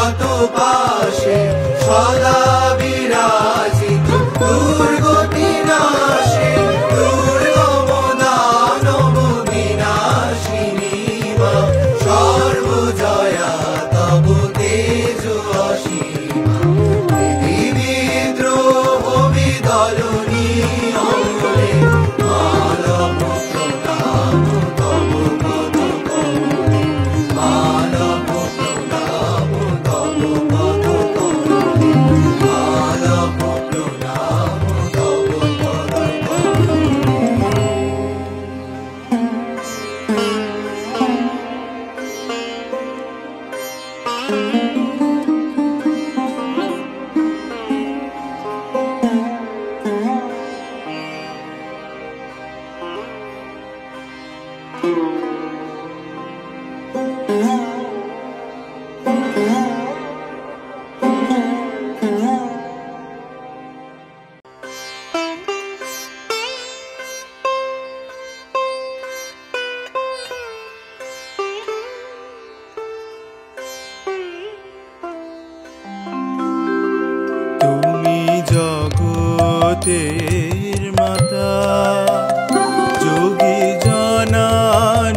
কত পাশে সদা বিরাজিত দুর্গতি নাশে দুর্গম দানব বিনাশিনী মা সর্বজয়া তব তেজ অসীমা বিদ্রোহ বিদলনী অঙ্গলে মানব প্রণাম তব পদ কমলে মানব প্রণাম তব পদ কমলে মানব প্রণাম তব পদ তুমি জগতের মাতা যোগী জনানুগতা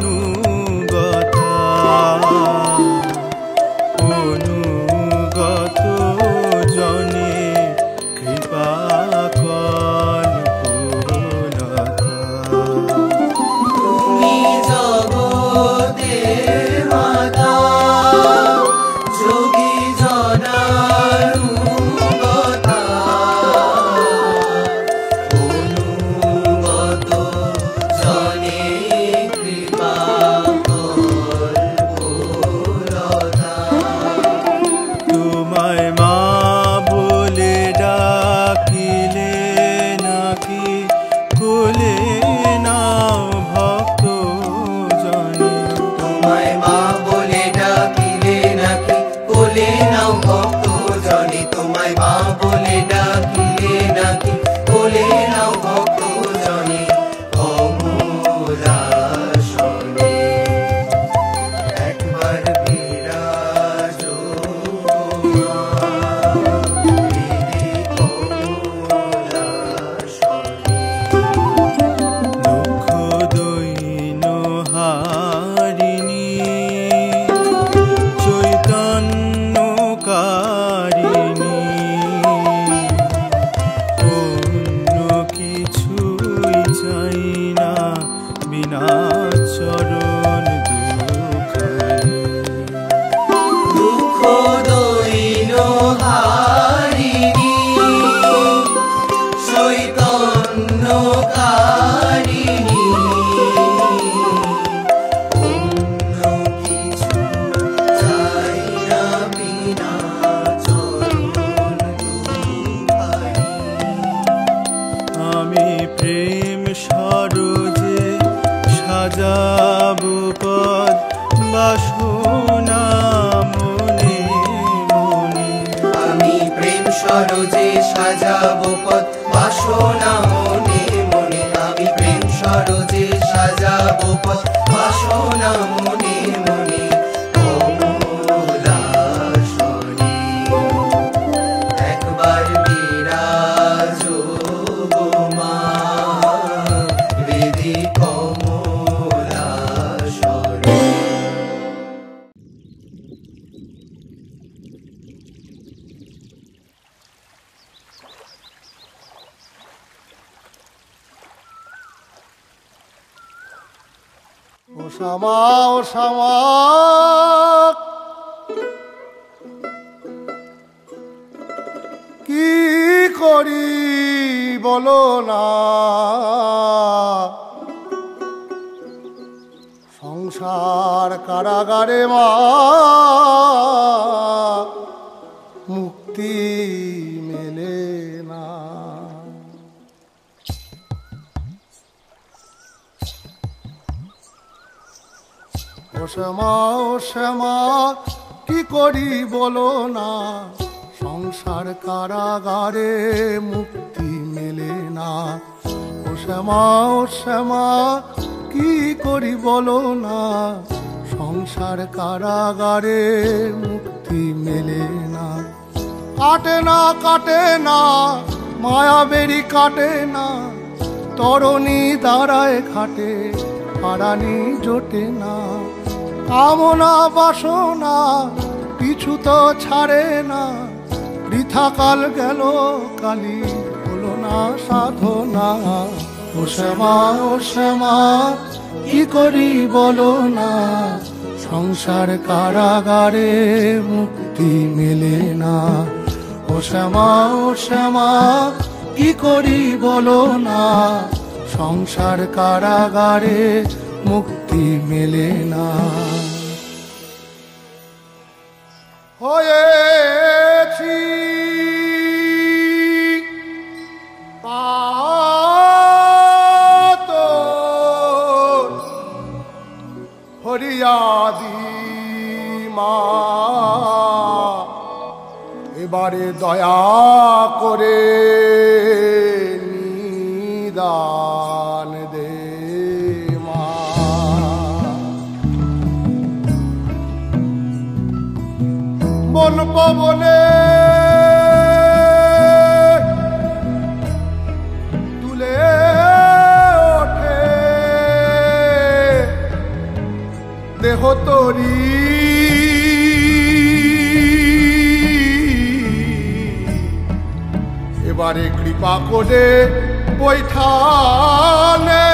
অনুগত জনে কৃপা কর পূর্ণতা তুমি জগতের মাতা যোগী জনানুগতা অনুগত জনে কৃপা কর পূর্ণতা তোমায় মা বলে ডাকিলে নাকি কোলে নাও ভক্ত জনে তোমায় মা বলে ডাকিলে নাকি কোলে নাও ভক্ত জনে তোমায় মা বলে ডাকিলে নাকি কোলে নাও ভক্ত জনে অমূলাসনে একবার বিরাজ মা হৃদি কমলাসনে দুঃখ দৈন হারিণী চৈতন্যকারিণী অন্য কিছুই চাই না বিনা চরণ দুঃখারি দুঃখ দৈন হারিণী চৈতন্যকারিণী অন্য কিছু চাই না বিনা চরণ দুঃখারি আমি প্রেম সরোজে সাজাবো পদ বাসনা মনে মনে আমি প্রেম সরোজে সাজাবো পথ বাসনা মনে মনে আমি প্রেম সরোজে সাজাবো পথ বাসনা মনে মনে কমলাসনে একবার বিরাজ গো মা হৃদি কমলাসনে ও শ্যামা ও শ্যামা কি করি বলো না সংসার কারাগারে মা মুক্তি মেলে না ও শ্যামা কি করি বলো না সংসার কারাগারে মুক্তি মেলে না ও শ্যামা কি করি বলো না সংসার কারাগারে মুক্তি মেলে কাটে না কাটে না মায়াবেরি কাটে না, তরণী দাঁড়ায় ঘাটে পারানি জোটে না। কামনা বাসনা পিছু তো ছাড়ে না, বৃথা কাল গেল কালি হলো না সাধনা। ও শ্যামা কি করি বলো না, সংসার কারাগারে মুক্তি মেলে না। ও শ্যামা কি করি বলো না, সংসার কারাগারে মুক্তি মেলে না। হয়েছি পাতর ফরিয়াদি মা, এবারে দয়া করে নিদান দে মা। বন পবনে তুলে ওঠে দেহ তরি, এবারে কৃপা করে বৈঠানে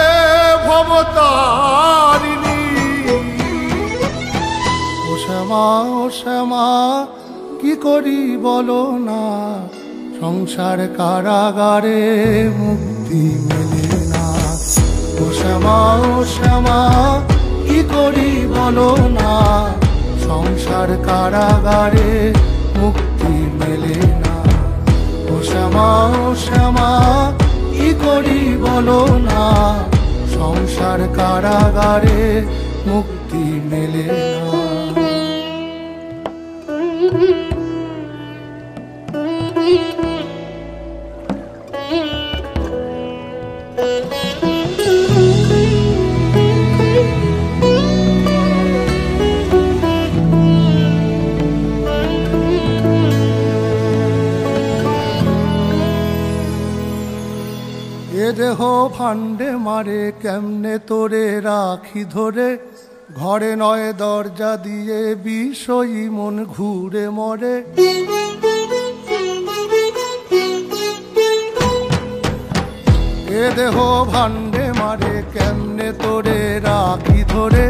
ভবতারিণী। ও শ্যামা কি করি বলো না, সংসার কারাগারে মুক্তি মেলে না। ও শ্যামা কি করি বলো না, সংসার কারাগারে মুক্তি মেলে না। ও শ্যামা কি করি বলো না, সংসার কারাগারে মুক্তি মেলে না। এ দেহ ফান্ডে মারে কেমনে তোরে রাখি ধরে, ঘরে নয় দরজা দিয়ে বিষয়ী মন ঘুরে মরে। এ দেহ ভান্ডে মারে কেমনে তোরে রাখি ধরে,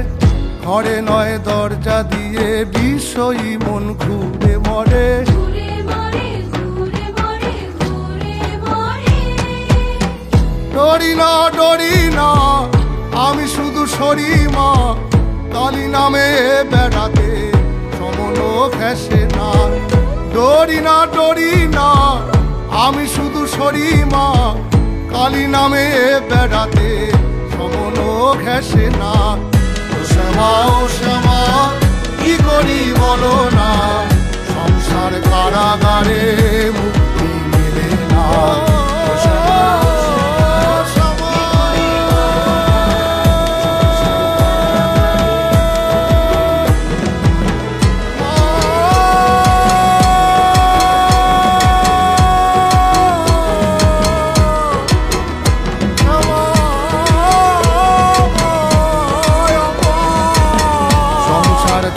ঘরে নয় দরজা দিয়ে বিষয়ী মন ঘুরে মরে। ডরি না আমি শুধু সরি মা, কালী নামে বেড়াতে সমন ঘেসে না। ডরি না আমি শুধু সরি মা, কালী নামে বেড়াতে সমন ঘেসে না। ও শ্যামা কি করি বলো না, সংসার কারাগারে মুক্তি মেলে না।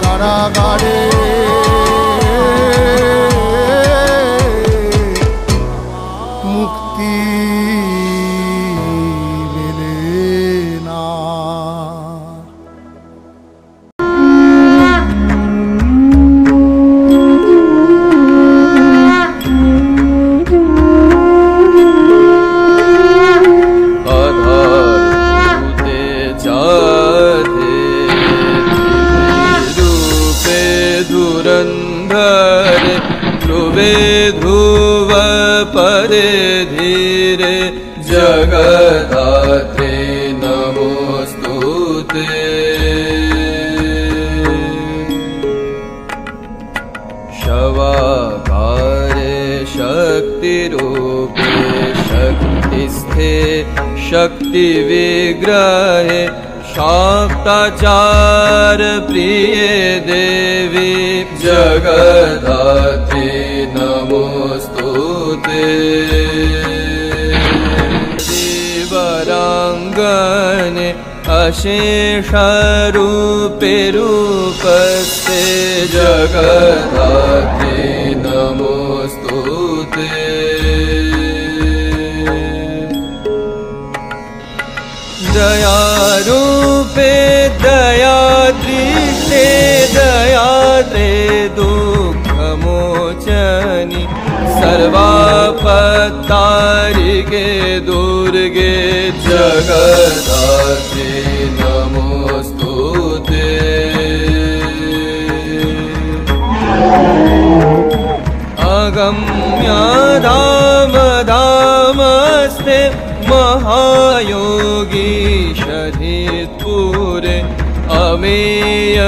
কারাগারে মুক্তি মেলে না। ध्रुव परे धीरे जगदात्रे नमोस्तुते। शवाकारे शक्तिरूपे शक्तिस्थे शक्तिविग्रहे शाक्ताचार प्रिये देवी जगदात्रे नमो दिवराङ्गने अशेषरूपे रूपस्ते जगदात्रे नमोऽस्तुते। दयारूपे दयादृष्टे दयाद्रे दुःखमोचनि सर्वापत्तारिके दुर्गे जगदात्रे नमोऽस्तुते। अगम्या धामस्ते महायोगीशधिपुरे अमेय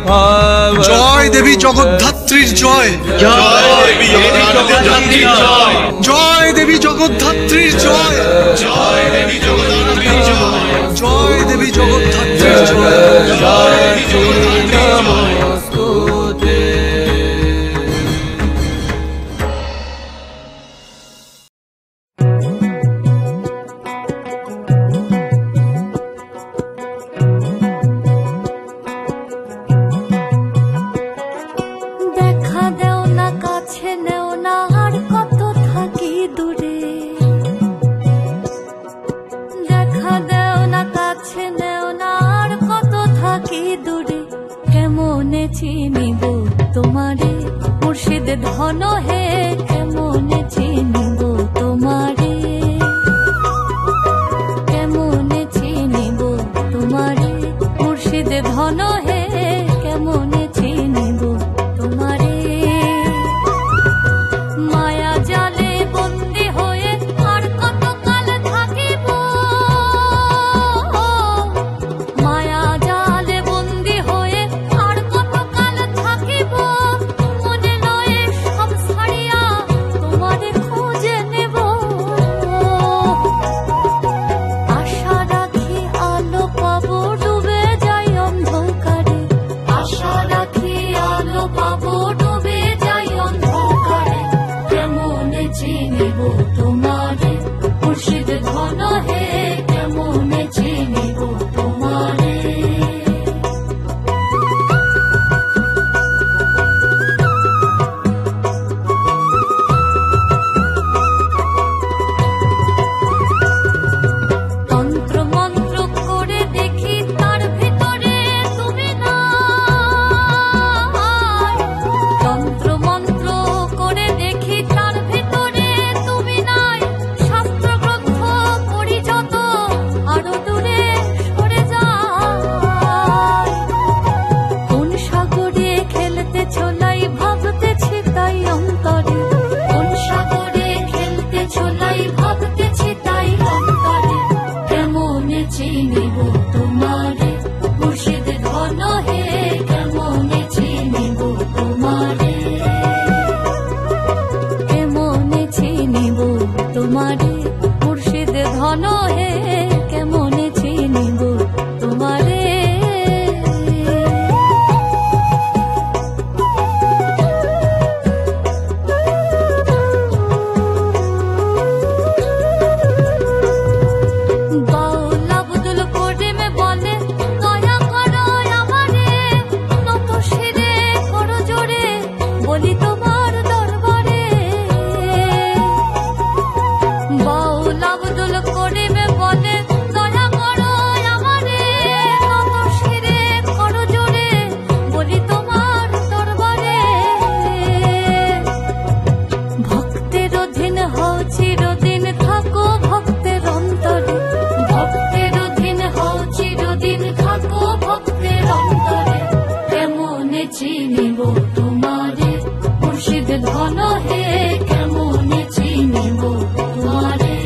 भाव। জয় দেবী জগদ্ধাত্রীর জয়, জয় দেবী জগদ্ধাত্রীর জয়, জয় দেবী জগদ্ধাত্রীর জয়, জয় দেবী জগদ্ধাত্রীর জয়, জয় দেবী জগদ্ধাত্রীর জয়, জয় দেবী জগদ্ধাত্রীর জয়। চিনিব তোমারে মুর্শিদ ধন হে, কেমনে চিনিব তোমারে, কেমনে চিনিব তোমারে মুর্শিদ ধন হে, কেমনে চিনিব তোমারে। মায়া জালে বন্দি হয়ে আর কতকাল থাকিব, মায়া জালে বন্দি হয়ে আর কতকাল থাকিব, মনে নয় সব ছাড়িয়া তোমারে খুঁজে নেব। আশা রাখি আলো পাবো ডুবে যাই অন্ধকারে, আশা রাখি আলো পাবো ডুবে যাই অন্ধকারে, কেমনে চিনিব তোমারে মুর্শিদ ধন হে, কেমনে চিনিব তোমারে। তন্ত্র মন্ত্র করে দেখি তার ভিতরে তুমি নাই, তন্ত্র মন্ত্র করে দেখি তার ভিতরে তুমি নাই, শাস্ত্র গ্রন্থ পড়ি যত আরো দূরে সরে যায়। কোন সাগরে খেলতে ছোলাই ভাবতেছি তাই অন্তরে, কোন সাগরে খেলতে ছোলাই ভাবতেছি তাই অন্তরে, কেমনে চিনিব তোমারে মুর্শিদ ধন হে, কেমনে চিনিব তোমারে, কেমনে চিনিব তোমারে মুর্শিদ ধন হে, কেমনে চিনিব তোমারে। বাউল আব্দুল করিম বলে দয়া করো আমারে, নত শিরে করো জোরে বলি তোমার দরবারে। বাউল আব্দুল করিম বলে দয়া করো আমারে, নত শিরে করো জোরে বলি তোমার দরবারে। ভক্তের অধীন হও চিরদিন থাকো ভক্তের অন্তরে, ভক্তের অধীন হও চিরদিন থাকো ভক্তের অন্তরে, কেমনে চিনিব তোমারে মুর্শিদ ধন হে, কেমনে চিনিব তোমারে।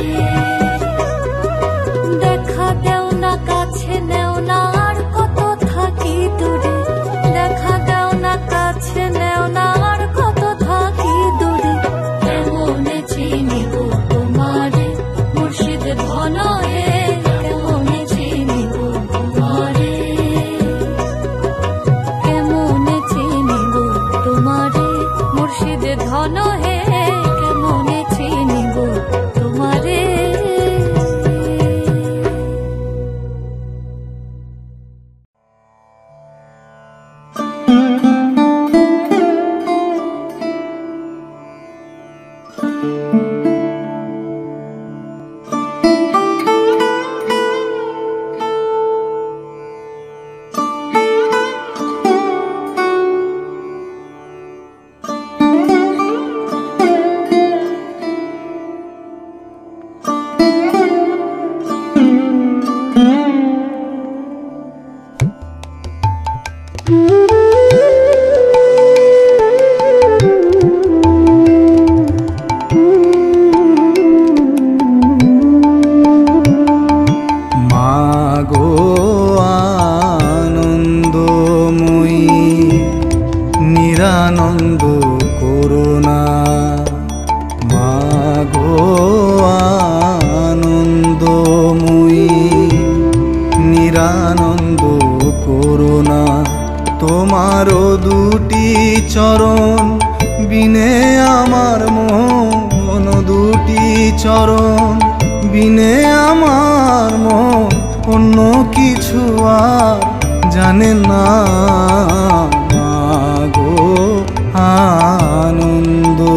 দেখা দেও না কাছে নেও না আর কত থাকি দূরে, দেখা দেও না কাছে নেও না আর কত থাকি দূরে, কেমনে চিনিব তোমারে মুর্শিদ ধন হে, কেমনে চিনিব তোমারে, কেমনে চিনিব তোমারে মুর্শিদ ধন হে, কেমনে চিনিব তোমারও দুটি চরণ বিনে আমার মন, দুটি চরণ বিনে আমার মন অন্য কিছু আর জানে না। মাগো আনন্দময়ী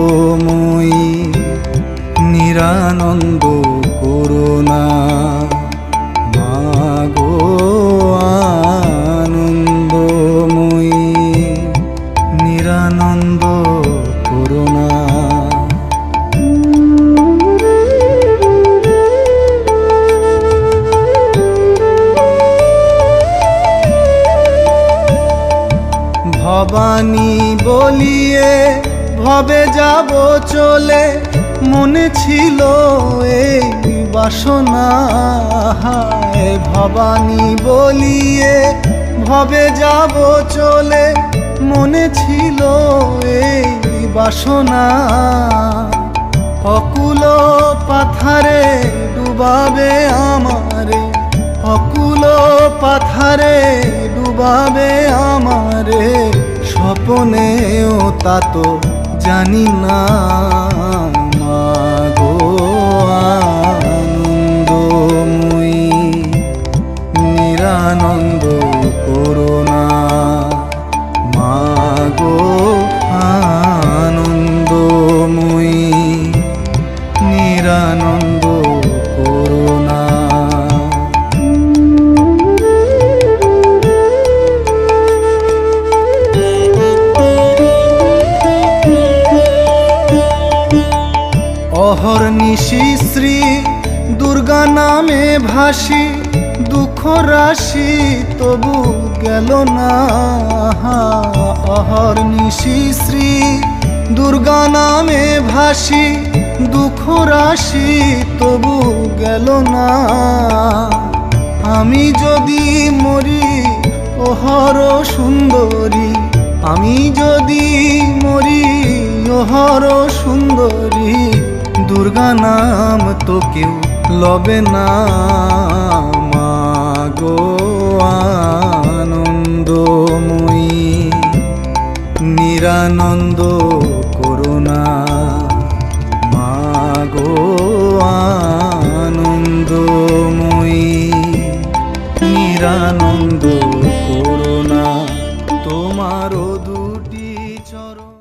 নিরানন্দ করুণা, মাগো আনন্দময়ী নিরানন্দ করুণা। ভবানী বলিয়ে ভবে যাব চলে, মনে ছিল এই বাসনা। ভবানী বলিয়ে ভবে যাব চলে, মনে ছিল এই বাসনা। অকুল পাথারে ডুবাবে আমারে, অকুল পাথারে ডুবাবে আমারে, স্বপনেও তা তো জানি না। মাগো আনন্দময়ী নিরানন্দ করুণা, মাগো আনন্দময়ী নিরানন্দ করুণা। অহর্নিশি শ্রী দুর্গা নামে ভাসি, দুঃখ রাশি তবু গেল না। অহর্নিশি শ্রী দুর্গা নামে ভাসি, দুঃখ রাশি তবু গেল না। আমি যদি মরি ওহর সুন্দরী, আমি যদি মরি ওহর সুন্দরী, দুর্গা নাম তো কেউ লবে না। মাগো আনন্দময়ী নিরানন্দ করুণা, মাগো আনন্দময়ী নিরানন্দ করুণা। তোমারও দুটি চরণ